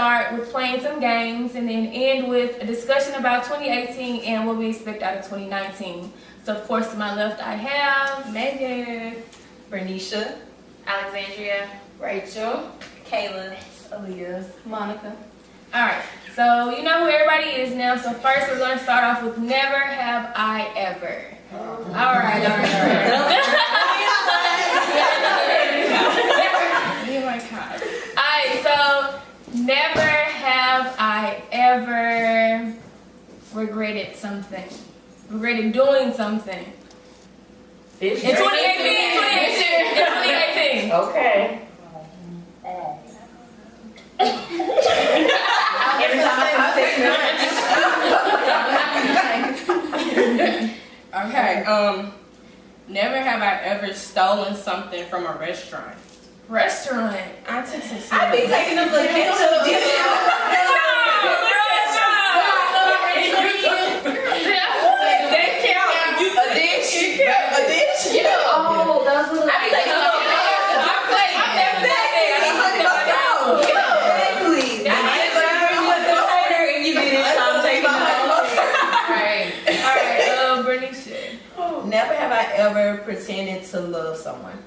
start with playing some games and then end with a discussion about 2018 and what we expect out of 2019. So, of course, to my left, I have Megan, Bernicia, Alexandria, Rachel, Kayla, Aaliyah, Monica. All right, so you know who everybody is now. So first we're going to start off with Never Have I Ever. All right. Oh my God. All right, so never have I ever regretted something. Regretted doing something. In 2018. Okay. Every time I text Okay, never have I ever stolen something from a restaurant. Restaurant. I took some I be taking a little ketchup. Oh, those little. I be taking a little Never have I ever pretended to love someone.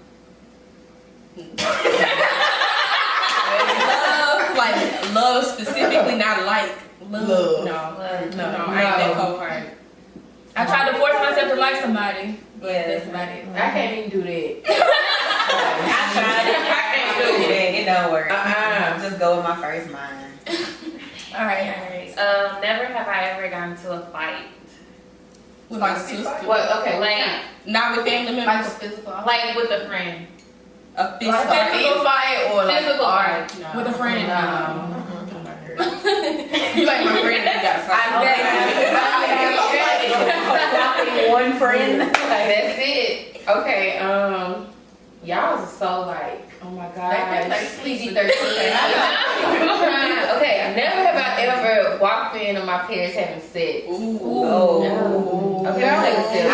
Love specifically, not like love. No, I ain't that cold-hearted. I tried to force myself to like somebody, but that's about it. I can't even do that. I tried it. I can't do that. It don't work. Just go with my first mind. All right. Never have I ever gotten into a fight. With my sister. What? Okay. Like, not with family members. Like a physical. like with a friend. A Physical fight or like Physical art? fight. No. With a friend. No. You like my friend that got fight. One friend. That's it. Okay. Y'all are so like, oh my god. Like PG-13. Okay. Never have I ever walked in and my parents having sex. Oh. Okay, I'll take a sip.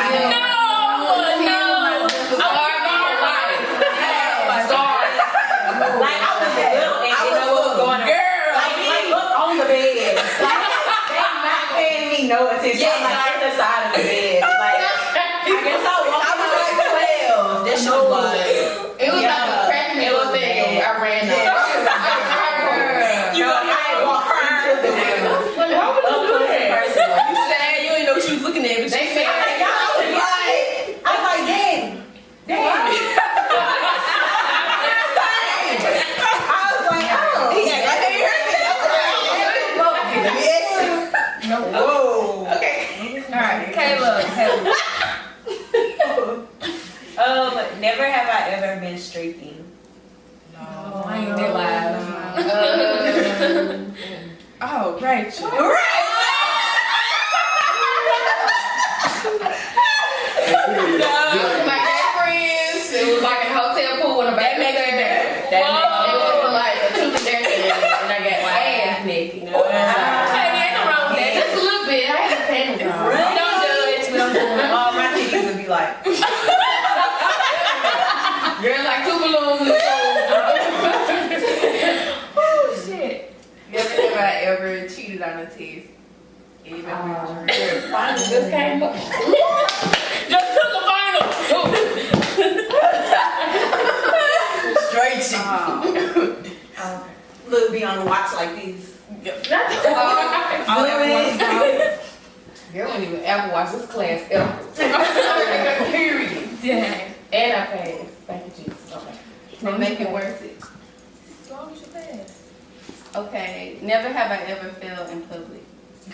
Like I was little and I know what was going on. Girl, like look on the bed. Like they not paying me no attention. Yeah, like on the side of the bed. Like I guess I was like 12. That shit was like It was like a crack me up thing. I ran up. You know I walked into the room. How would you do that? You sad? You ain't know what you was looking at, but They you said, I was like, damn. Whoa. okay. All right, Caleb. Never have I ever been streaking. No, I ain't that live. oh, Rachel. My best friends, it was like a hotel pool in the back. It was like a truth and dare thing, and I got my ass naked. Hey, ain't no wrong with that. Just a little bit. I had a panties on. We don't judge. We don't judge. All my titties would be like, Girl, like two balloons in the pool. Oh shit. Never have I ever cheated on a test. Finally just came up. Just took a final. straight cheating. Look, be on the watch like this. All Girl wouldn't even ever watch this class ever. Period. Dang. And I passed. Thank you, Jesus. Okay. They make it worth it. As long as you pass. Okay. Never have I ever failed in public.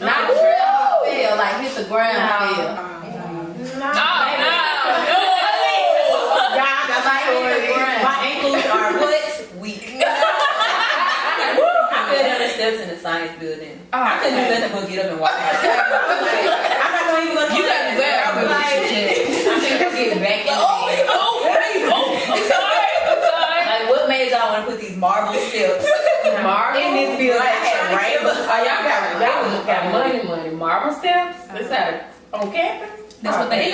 Not fail, like hit the ground fail. My ankles are what? Weak. I fell down the steps in the science building. I couldn't do nothing but get up and walk. I'm not going to even go to You got to wear I'm get back in I'm sorry. Like, what made y'all want to put these marble steps in this building? I had rainbows. Y'all got money. Marble steps? This on campus? That's what they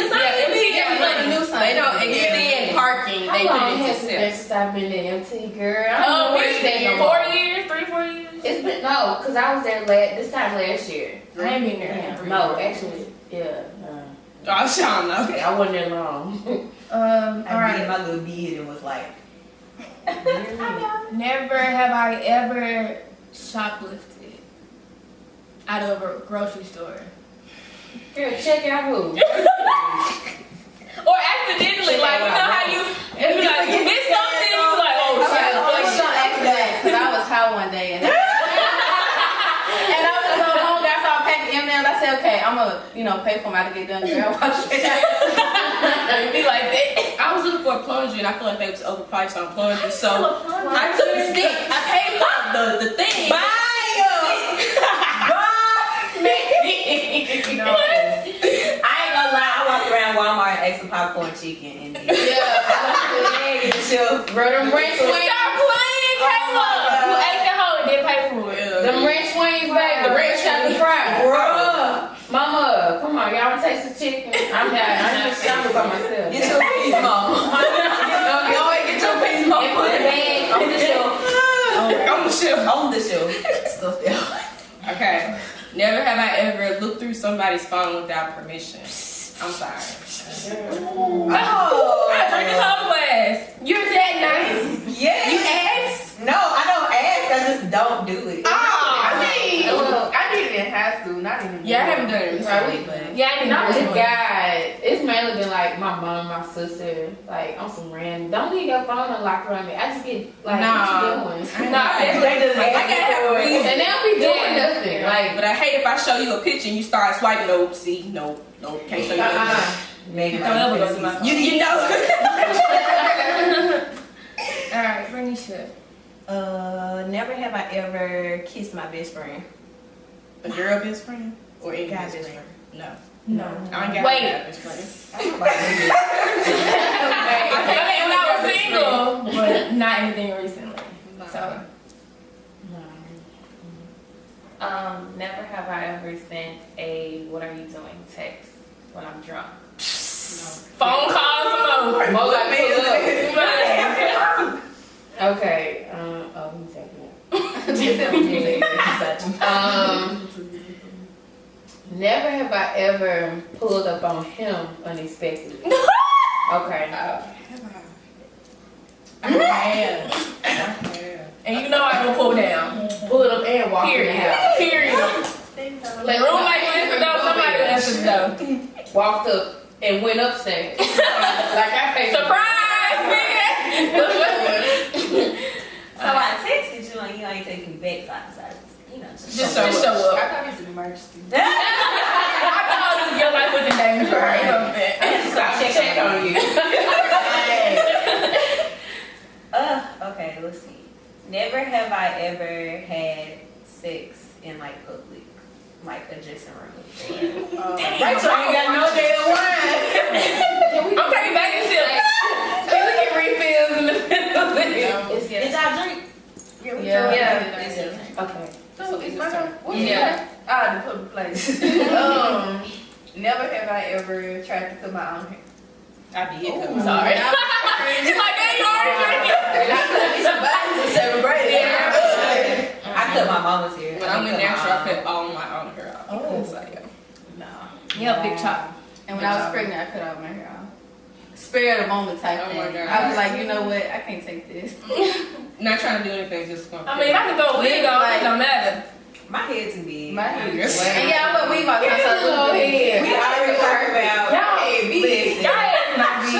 They don't extend parking. They put it into steps. I've been to MT, girl. Oh, I don't know 4 years, 3, 4 years. It's It's been no, cause I was there this time last year. I ain't been there. No, actually, yeah. Oh, Sean, no. Okay, I wasn't there long. All I right. did my little bid and was like, Never have I ever shoplifted out of a grocery store. Girl, check out who. Or accidentally, like, you know how you be like, you missed something, you be like, oh, Okay, shit. well, you don't ask that, cause I was high one day and I was so hungry, I saw a pack of M&M's. I said, okay, I'm gonna, pay for them to get done. Girl, wash it out. Be like that. I was looking for a plunger and I feel like they was overpriced on plungers, so I took the stick. I paid for the thing. buy No. I ain't gonna lie, I walked around Walmart and ate some popcorn chicken and then Bro, them ranch wings. Stop playing, Kayla. You ate the whole and didn't pay for it. Them ranch wings, baby. The ranch chocolate fries. Mama, come on, y'all wanna taste the chicken? I'm just shopping by myself. Get your piece, mama. You always get your piece, mama. And put the bag on the shelf. On the shelf. On the shelf. Stuff there. Okay. Never have I ever looked through somebody's phone without permission. I'm sorry. Oh. I drink this whole glass. You're that nice. Yeah. You asked? No, I don't ask. I just don't do it. I did it in high school, not even. Yeah, I haven't done it recently, but Yeah, I didn't No, know this this guy, it's mainly been like my mom, my sister, like on some random. Don't leave your phone unlocked around me. I just get like, what you doing? They just I gotta have a reason. And they don't be doing nothing. Like, But I hate if I show you a picture and you start swiping. Nope, see, nope, can't show you. Maybe Don't ever go to my phone. You know. All right, bring this shit. Never have I ever kissed my best friend. A girl best friend or any Guy best best friend? No, No. I ain't got Wait. a guy best friend. I mean, when I was single, but not anything recently. So, Never have I ever sent a "What are you doing?" text when I'm drunk. phone calls, Mo got me up. no. Okay. Never have I ever pulled up on him unexpectedly. Okay. I have. And you know I'm gonna pull down. Pulled up and walked in the Period. house. Period. Like, roommate will answer the door, somebody will answer the door. Walked up and went upstairs. Like I paid. Surprise, man! So I texted you and you ain't text me back, so I just Just show up. I thought it was an emergency. I told you your life was in danger. Right. I'll check on you. Okay, let's see. Never have I ever had sex in like public, like a dressing room. Rachel ain't got no damn wine. I'm taking back the shit. Can we get refills in the middle? Did y'all drink? Yeah. Okay. So it's my turn. Yeah. The public place. Never have I ever tried to cut my own hair. I did. I'm sorry. She's like, hey, you already drinking. I cut my mama's hair. When I'm in natural, I cut all my own hair off. Oh, so, yeah. Yep, big chop. And when I was pregnant, I cut all my hair off. Spare the moment type Oh my thing. God. I was like, you know what? I can't take this. Not trying to do anything, just going. I mean, if I can throw a wig on, it don't matter. My head too big. My hair. Yes. And yeah, I put weave on. So Little head. We already talked about Y'all head big. Y'all ass not big.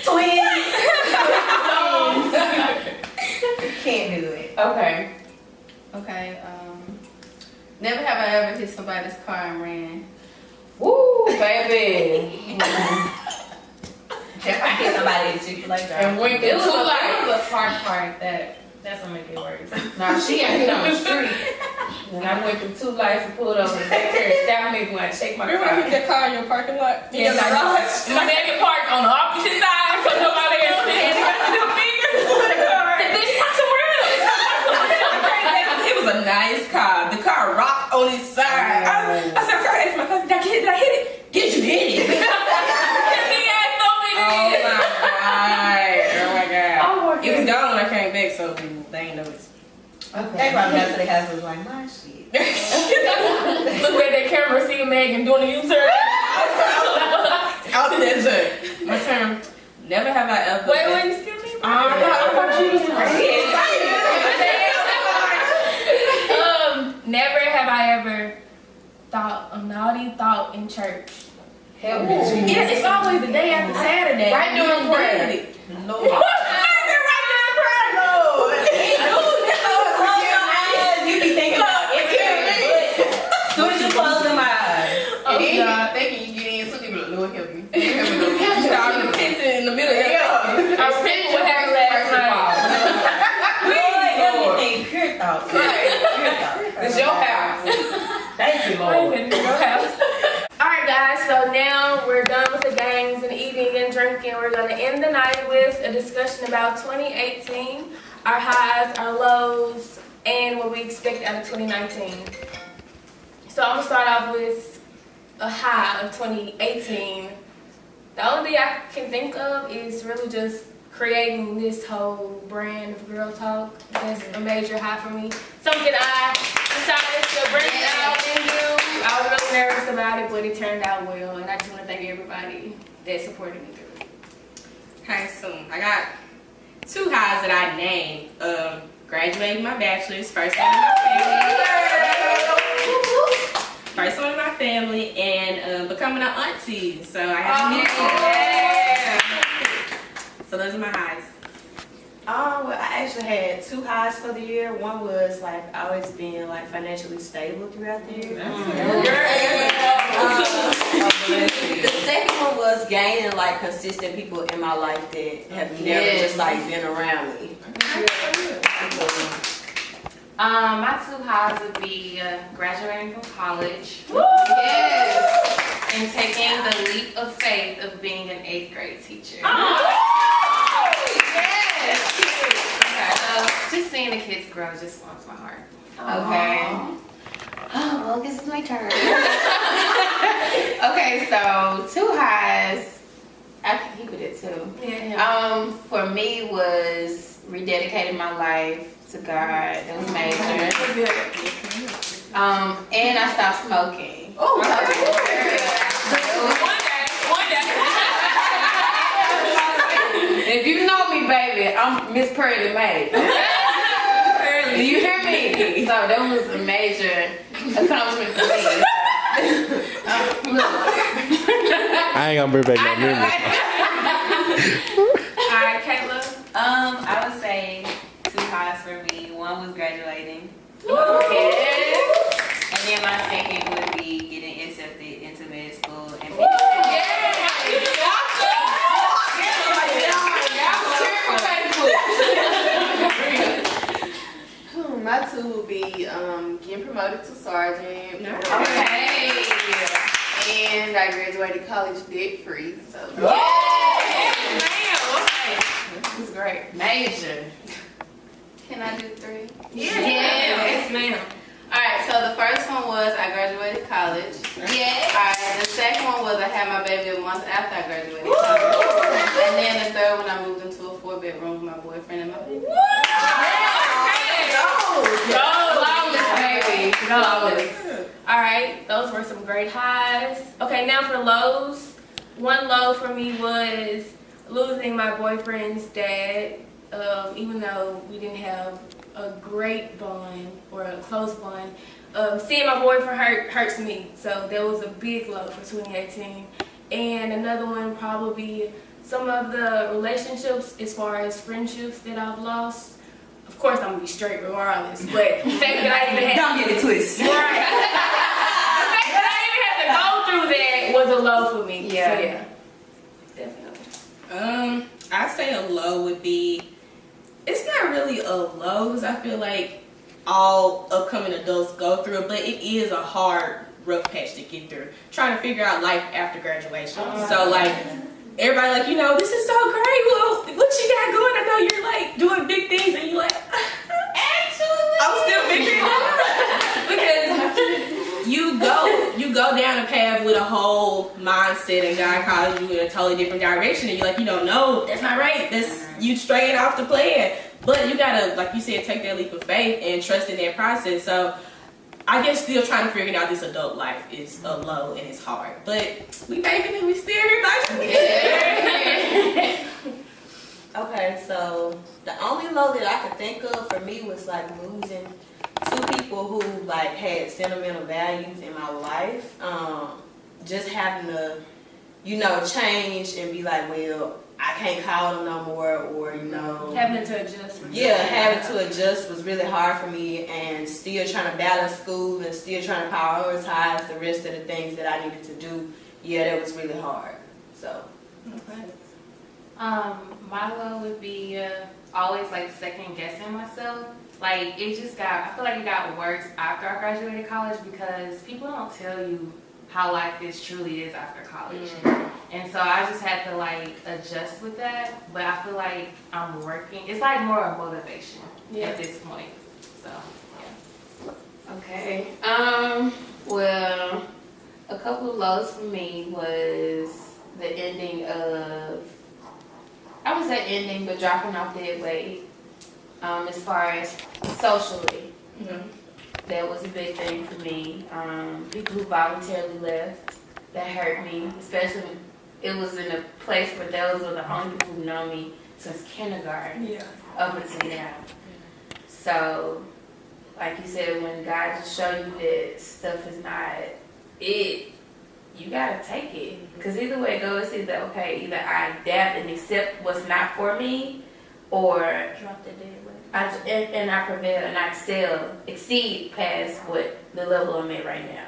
Twins. Can't do it. Okay. Okay. Never have I ever hit somebody's car and ran. Woo, baby. If I hit somebody at Chick-fil-A drive. And went It was two a lights. hard part that's gonna make it worse. Nah, she ain't hit on the street. And I went through two lights and pulled over. They here stopped me when I checked my Remember I hit car. that car in your parking lot? Yes, I did. My dad can park on the opposite side, so nobody else can. Bitch, park somewhere else. It was a nice car. The car rocked on its side. I said, I asked my cousin, did I hit it? Did you hit it? Oh my god. Oh my It was gone when I came back, so they ain't noticed. They probably got to the house and was like, my shit. Look at that camera, see Megan doing the U-turn. Out there, sir. My turn. Never have I ever. Wait, excuse me. Never have I ever thought a naughty thought in church. Help me. Yeah, it's always the day after Saturday. Right during prayer. Lord. You be thinking about it. As soon as you close them eyes. Oh, And then God. you thinking you get in, so you be like, Lord help me. Help me, Lord. I'm pissing in the middle. I was thinking what happened last night. Lord, everything pure thoughts. Pure thoughts. It's your house. Thank you, Lord. Alright guys, so now we're done with the games and eating and drinking. We're going to end the night with a discussion about 2018, our highs, our lows, and what we expect out of 2019. So I'm going to start off with a high of 2018. The only thing I can think of is really just creating this whole brand of Girl Talk. That's a major high for me. Something I decided to bring out and do. I was really nervous about it, but it turned out well, and I just want to thank everybody that supported me through it. Okay, so I got 2 highs that I named. Graduating my bachelor's, first one in my family, and becoming an auntie. So I have So those are my highs. Well, I actually had 2 highs for the year. One was like always being like financially stable throughout the year. The second one was gaining like consistent people in my life that have never just like been around me. My 2 highs would be graduating from college. Yes. And taking the leap of faith of being an 8th grade teacher. Yes. So just seeing the kids grow just warms my heart. Okay. Oh, well, this is my turn. Okay, so 2 highs. I can keep it at 2. Yeah. For me was rededicating my life to God. It was major. And I stopped smoking. Oh, if you know me, baby, I'm Miss Pearly May. Do you hear me? So that was a major accomplishment for me. I ain't gonna bring back no memories. Alright, Kayla. I would say 2 highs for me. One was graduating. And then my second would be getting accepted into med school. And My 2 will be getting promoted to sergeant. Okay. And I graduated college debt free. So This is great. Major. can I do 3? Yes, ma'am. Alright, so the first one was I graduated college. Yes. Alright, the second one was I had my baby a month after I graduated college. And then the third one I moved into a 4-bedroom with my boyfriend and my baby. Flawless, baby. Flawless. Alright, those were some great highs. Okay, now for lows. One low for me was losing my boyfriend's dad. Even though we didn't have a great bond or a close bond, seeing my boyfriend hurts me. So that was a big low for 2018. And another one probably some of the relationships as far as friendships that I've lost. Of course I'm gonna be straight regardless, but the fact that I even had don't get it twisted. right. The fact that I even had to go through that was a low for me. Yeah. So yeah. Definitely. I'd say a low would be, it's not really a low because I feel like all upcoming adults go through it, but it is a hard, rough patch to get through. Trying to figure out life after graduation. So like, everybody like, you know, this is so great. Well, what you got going? I know you're like doing big things and you're like, actually, I'm still figuring it out. Because you go down a path with a whole mindset and God calls you in a totally different direction and you're like, you don't know, that's not right. That's you straying off the plan. But you gotta, like you said, take that leap of faith and trust in that process. So I guess still trying to figure out this adult life is a low and it's hard. But we making it, we still here, Yeah. Okay, so the only low that I could think of for me was like losing two people who like had sentimental values in my life. Just having to, change and be like, well, I can't call them no more, or Having to adjust. yeah, having to adjust was really hard for me, and still trying to balance school and still trying to prioritize the rest of the things that I needed to do. Yeah, that was really hard. So. Okay. My low would be always like second guessing myself. Like I feel like it got worse after I graduated college because people don't tell you how life truly is after college. And so I just had to like adjust with that. But I feel like I'm working. It's like more of motivation at this point. So yeah. Okay. Well, a couple of lows for me was the ending of, I would say ending, but dropping off dead weight. As far as socially, that was a big thing for me. People who voluntarily left, that hurt me, especially when it was in a place where those were the only people who know me since kindergarten up until now. So, like you said, when God just show you that stuff is not it, you gotta take it. Because either way it goes, it's either either I adapt and accept what's not for me, or Drop the dead weight. I prevail and I exceed past what the level I'm at right now.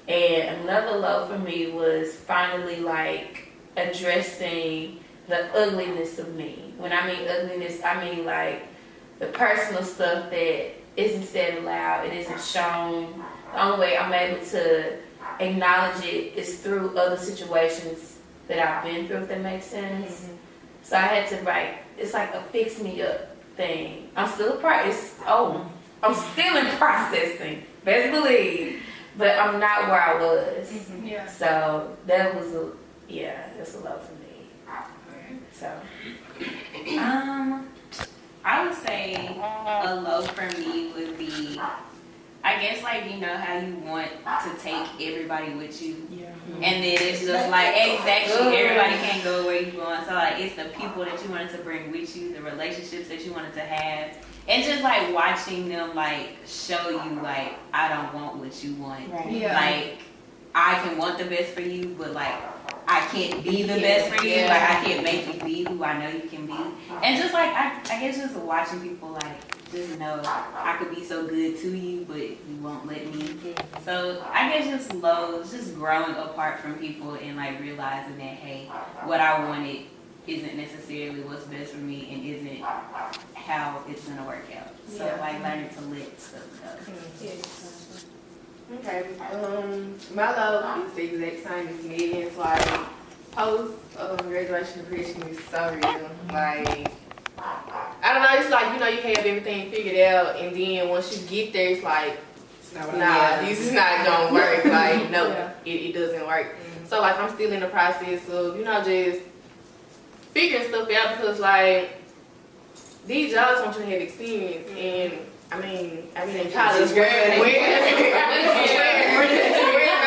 And another low for me was finally like addressing the ugliness of me. When I mean ugliness, I mean like the personal stuff that isn't said aloud, it isn't shown. The only way I'm able to acknowledge it is through other situations that I've been through, if that makes sense. So I had to it's like a fix me up thing. I'm still I'm still in processing, best believe, but I'm not where I was. So that was that's a low for me. So I would say a low for me would be, I guess, like, how you want to take everybody with you. And then it's just like, exactly, everybody can't go where you're going. So, like, it's the people that you wanted to bring with you, the relationships that you wanted to have. And just, like, watching them, like, show you, like, I don't want what you want. Like, I can want the best for you, but, like, I can't be the best for you. Like, I can't make you be who I know you can be. And just, like, I guess just watching people, like, just know I could be so good to you, but you won't let me. So I guess just lows, just growing apart from people and like realizing that, hey, what I wanted isn't necessarily what's best for me and isn't how it's gonna work out. So like learning to let stuff go. Okay. My low is the exact same as me. It's like post graduation depression is so real. Like, I don't know, it's like, you have everything figured out, and then once you get there, it's like, nah, this is not gonna work. Like, no, it doesn't work. So, like, I'm still in the process of, just figuring stuff out, because, like, these jobs want you to have experience, and, I've been in college, where am I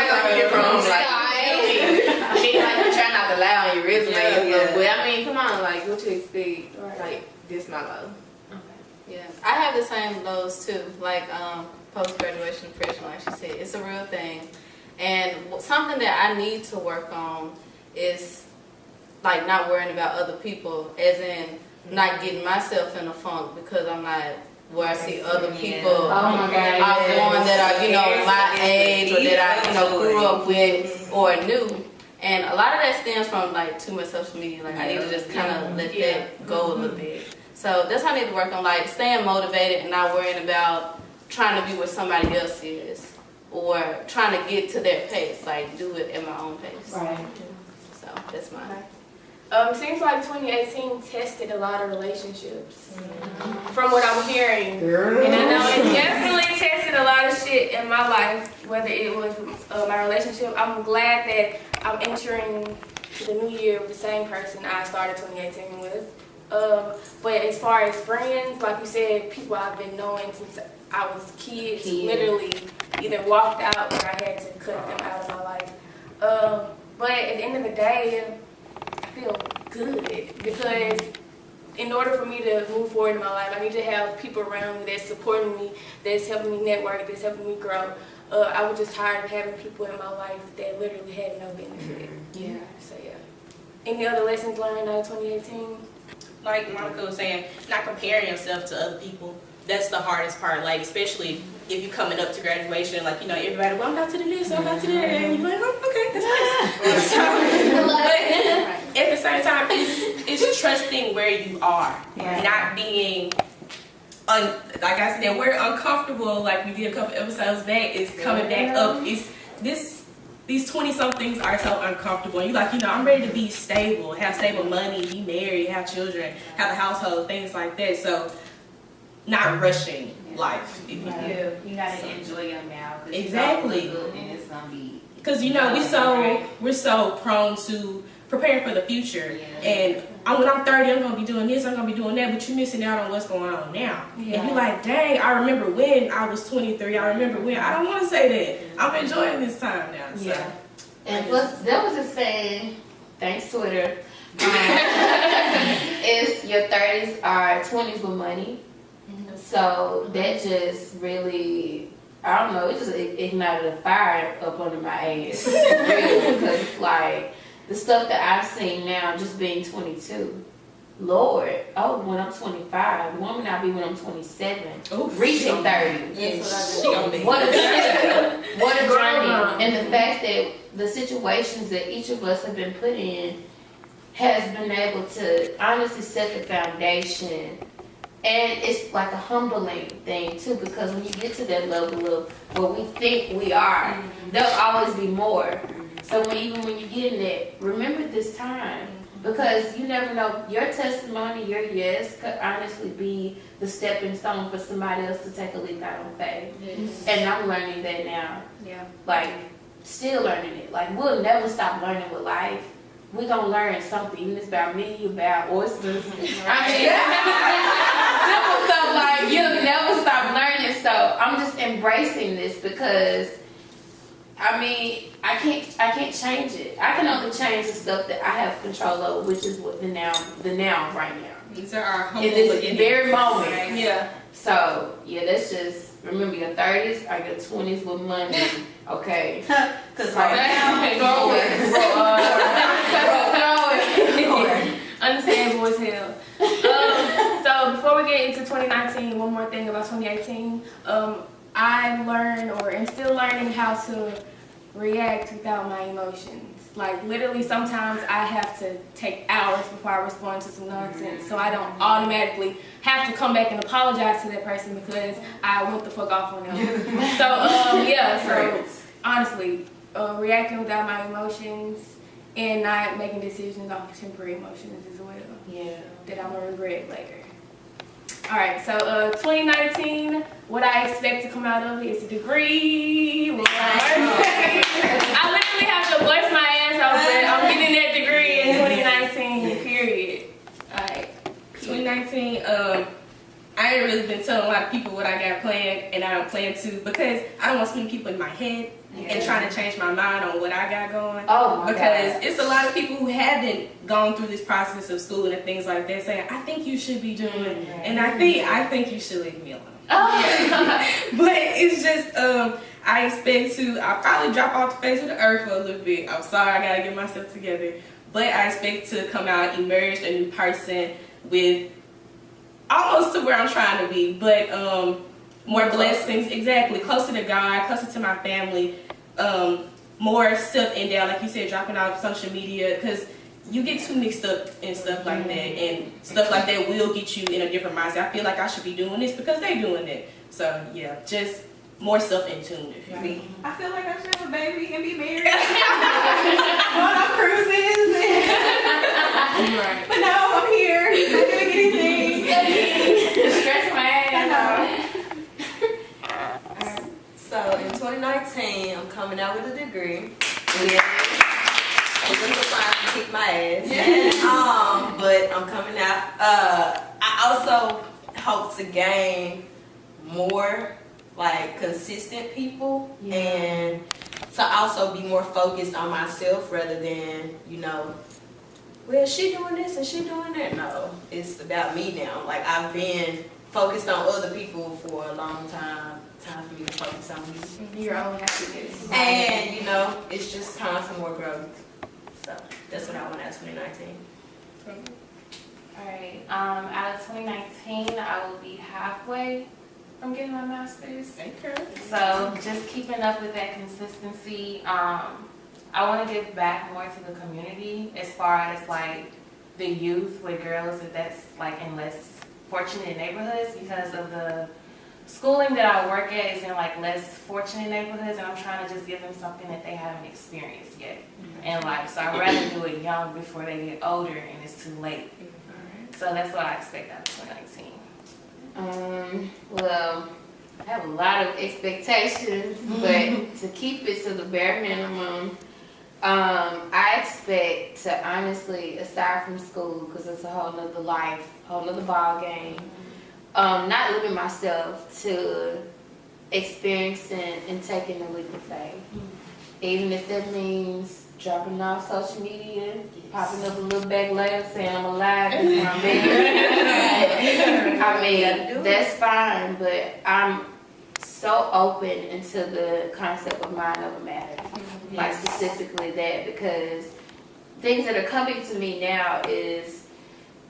gonna get from? Like, you try not to lie on your resume and stuff, but, come on, like, what you expect? Like, this my low. Yeah, I have the same lows too. Like post-graduation depression, like she said, it's a real thing. And something that I need to work on is like not worrying about other people, as in not getting myself in a funk because I'm not where I see other people are going that are, my age or that I, grew up with or knew. And a lot of that stems from like too much social media. Like I need to just kind of let that go a little bit. So that's what I need to work on, like staying motivated and not worrying about trying to be where somebody else is or trying to get to their pace. Like do it at my own pace. Right. So that's mine. Seems like 2018 tested a lot of relationships, from what I'm hearing. And I know it definitely tested a lot of shit in my life, whether it was my relationship. I'm glad that I'm entering the new year with the same person I started 2018 with. But as far as friends, like you said, people I've been knowing since I was kids, literally either walked out or I had to cut them out of my life. But at the end of the day, I feel good because in order for me to move forward in my life, I need to have people around me that's supporting me, that's helping me network, that's helping me grow. I was just tired of having people in my life that literally had no benefit. Yeah. So yeah. Any other lessons learned out of 2018? Like Monica was saying, not comparing yourself to other people. That's the hardest part. Like, especially if you're coming up to graduation, like, you know, everybody, well, I'm about to do this, I'm about to do that, and you're like, oh, okay, that's nice. But at the same time, it's trusting where you are, not being, like I said, we're uncomfortable, like we did a couple episodes back, is coming back up. These 20-somethings are so uncomfortable. You like, you know, I'm ready to be stable, have stable money, be married, have children, have a household, things like that. So, not rushing life. You gotta enjoy your now. Exactly. And it's gonna be. Because you know we're so prone to preparing for the future, and when I'm 30, I'm gonna be doing this, I'm gonna be doing that, but you're missing out on what's going on now. And you're like, dang, I remember when I was 23. I remember when. I don't want to say that. I'm enjoying this time now. So. Yeah. And plus, there was a saying, thanks Twitter, is your 30s are 20s with money. So that just really, I don't know, it just ignited a fire up under my ass. Really, because it's like, the stuff that I've seen now, just being 22, Lord, when I'm 25, the woman I'll be when I'm 27, reaching 30. Yes. What a journey. What a journey. And the fact that the situations that each of us have been put in has been able to honestly set the foundation. And it's like a humbling thing too, because when you get to that level of what we think we are, there'll always be more. So even when you get in that, remember this time, because you never know, your testimony, your yes could honestly be the stepping stone for somebody else to take a leap out on faith. Yes. And I'm learning that now. Yeah. Like, still learning it. Like, we'll never stop learning with life. We're going to learn something, even if it's about me, about oysters. I mean, simple stuff like, you'll never stop learning. So I'm just embracing this because, I mean, I can't change it. I can only change the stuff that I have control over, which is what the now right now. These are our humble in this beginnings. very moment. Yeah. So that's just, remember, your 30s are your 20s with money. Okay. Because right now, understandable as hell. So before we get into 2019, one more thing about 2018. I learned, or am still learning, how to react without my emotions. Like, literally, sometimes I have to take hours before I respond to some nonsense, so I don't automatically have to come back and apologize to that person because I went the fuck off on them. So honestly, reacting without my emotions and not making decisions off of temporary emotions as well. Yeah. That I'm gonna regret later. Alright, so 2019, what I expect to come out of it is a degree. I literally have to bust my ass off, but I'm getting that degree in 2019, period. Alright. 2019, I ain't really been telling a lot of people what I got planned, and I don't plan to, because I don't want so many people in my head and trying to change my mind on what I got going. Because it's a lot of people who haven't gone through this process of school and things like that saying, I think you should be doing it, and I think you should leave me alone. But it's just, I expect to, I'll probably drop off the face of the earth for a little bit. I'm sorry, I gotta get myself together. But I expect to come out emerged, a new person with almost to where I'm trying to be, but more blessings, exactly, closer to God, closer to my family, more stuff in there, like you said, dropping off social media, because you get too mixed up in stuff like that, and stuff like that will get you in a different mindset. I feel like I should be doing this because they doing it. So yeah, just more stuff in tune. If you will. I feel like I should have a baby and be married. Going on cruises. But no, I'm here. I'm doing anything. Stretch my ass. So in 2019, I'm coming out with a degree. It's a surprise to kick my ass. But I'm coming out. I also hope to gain more like consistent people and to also be more focused on myself rather than, well, she doing this and she doing that. No, it's about me now. Like I've been focused on other people for a long time. Time for me to focus on me. Your own happiness. And, it's just time for more growth. So that's what I want out of 2019. Alright, out of 2019, I will be halfway from getting my master's. So just keeping up with that consistency. I want to give back more to the community as far as like the youth with girls that's like in less fortunate neighborhoods, because of the schooling that I work at is in like less fortunate neighborhoods, and I'm trying to just give them something that they haven't experienced yet in life. So I'd rather do it young before they get older and it's too late. So that's what I expect out of 2019. Well, I have a lot of expectations, but to keep it to the bare minimum, I expect to honestly, aside from school, because it's a whole nother life, whole nother ball game, not limit myself to experiencing and taking a leap of faith. Even if that means dropping off social media, popping up a little back later saying I'm alive, that's where I'm at. I mean, that's fine, but I'm so open into the concept of mind over matter. Like specifically that, because things that are coming to me now is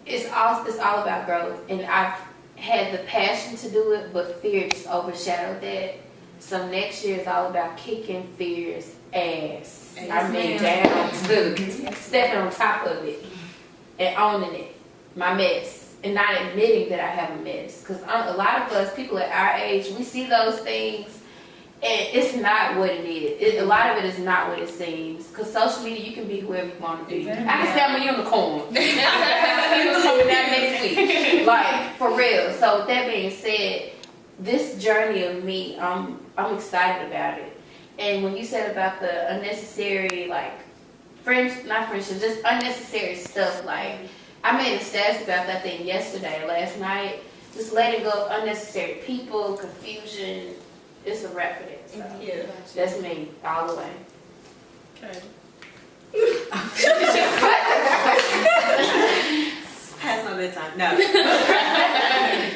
it's all about growth, and I've had the passion to do it, but fear just overshadowed that. So next year is all about kicking fear's ass. I mean, down to stepping on top of it and owning it, my mess, and not admitting that I have a mess. Because a lot of us, people at our age, we see those things. And it's not what it is. A lot of it is not what it seems. Because social media, you can be whoever you want to be. Exactly. I can say I'm a unicorn. Unicorn that next week. Like, for real. So, with that being said, this journey of me, I'm excited about it. And when you said about the unnecessary, like, not friendship, just unnecessary stuff, like, I made a status about that thing last night. Just letting go of unnecessary people, confusion. It's a wrap for that. So that's me all the way. Okay. Pass on that time. No.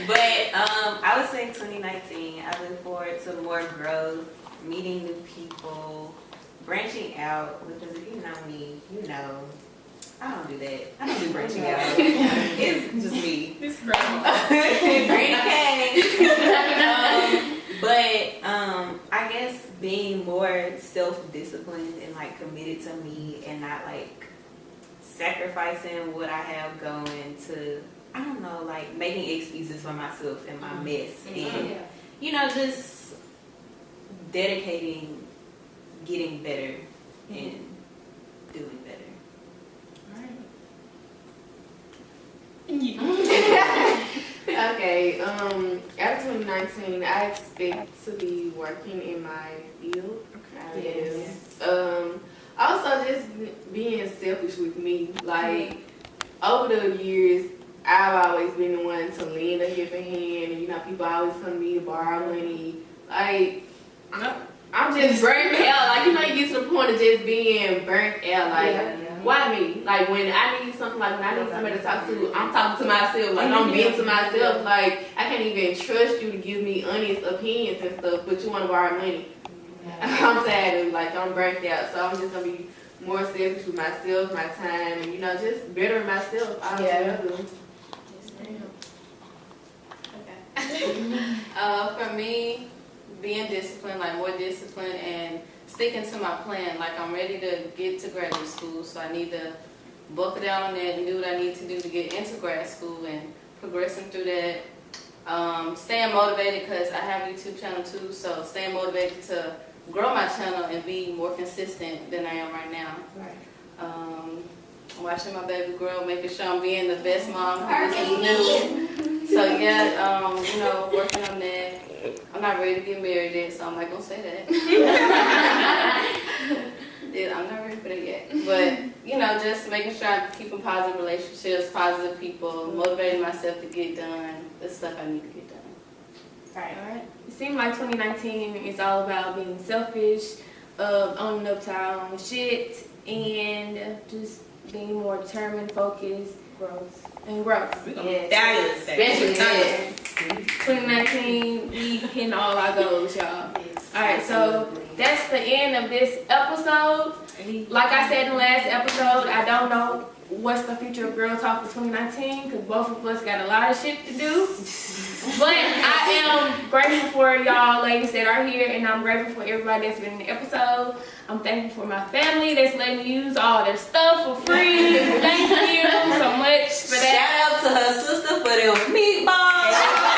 But I would say 2019, I look forward to more growth, meeting new people, branching out, because if you know me, you know I don't do that. I don't do branching out. It's just me. It's grandma. But I guess being more self-disciplined and like committed to me and not like sacrificing what I have going to, I don't know, like making excuses for myself and my mess, and just dedicating, getting better and doing better. Okay, out of 2019, I expect to be working in my field. Okay. Also just being selfish with me. Like, over the years, I've always been the one to lend a helping hand, and people always come to me to borrow money. Like, I'm just burnt out. Like, you get to the point of just being burnt out. Like, why me? Like, when I need something, like when I need somebody to talk to, I'm talking to myself. Like, I'm being to myself. Like, I can't even trust you to give me honest opinions and stuff, but you want to borrow money. I'm sad and like I'm burnt out. So I'm just going to be more selfish with myself, my time, and just bettering myself. For me, being disciplined, like more disciplined, and sticking to my plan. Like, I'm ready to get to graduate school, so I need to buckle down on that and do what I need to do to get into grad school and progressing through that. Staying motivated, because I have a YouTube channel too, so staying motivated to grow my channel and be more consistent than I am right now. Watching my baby grow, making sure I'm being the best mom this is new. So working on that. I'm not ready to get married yet, so I'm not gonna say that. I'm not ready for that yet. But, you know, just making sure I'm keeping positive relationships, positive people, motivating myself to get done the stuff I need to get done. Alright. It seems like 2019 is all about being selfish, owning up to our own shit, and just being more determined, focused, growth. We're gonna die in this thing. 2019, we hitting all our goals, y'all. Alright, so that's the end of this episode. Like I said in the last episode, I don't know what's the future of Girl Talk for 2019 because both of us got a lot of shit to do. But I am grateful for y'all ladies that are here, and I'm grateful for everybody that's been in the episode. I'm thankful for my family that's letting me use all their stuff for free. Thank you so much for that. Shout out to her sister for them meatballs.